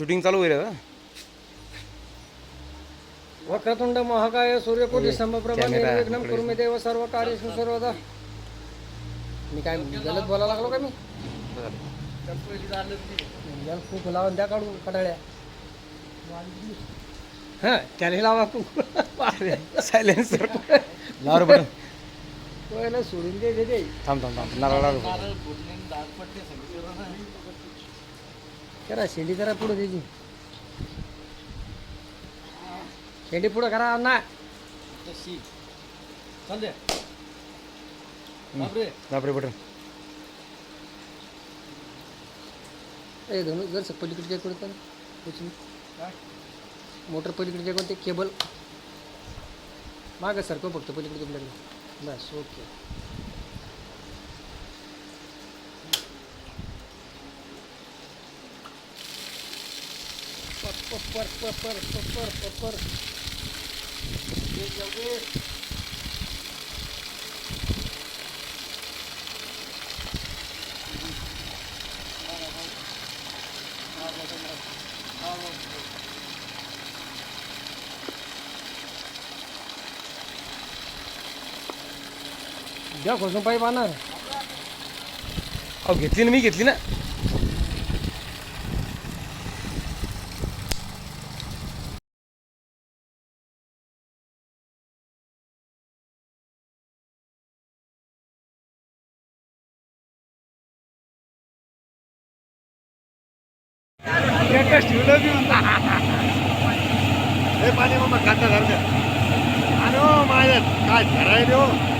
Shooting चालू होईल का? वक्रतुंड महाकाय सूर्यकोटी समप्रभ कॅमेरा निर्विघ्नं इकडे. कुरु मे देव सर्व कार्येषु सर्वदा. मी काय गलत बोलायला लागलो का मी? याला खूप लावून द्या काढून कटाळ्या. हां त्याला लावा खूप. सायलेन्सर लावर बटन. पहिलं सोडून दे. थांब थांब थांब नारळ लाव. करा शेंडी करा पुढं त्याची. शेंडी पुढं करा ना. बापरे बटन. ए धनु जर पलीकडे कोणतं मोटर पलीकडे कोणते केबल मागं सारखं फक्त पलीकडे तुमच्याकडे बस ओके. पप्पर द्या खोसून पाईप आणा. अहो घेतली ना मी घेतली ना. हे पाणी मग काटा घालते. अरे माझ्यात काय करायला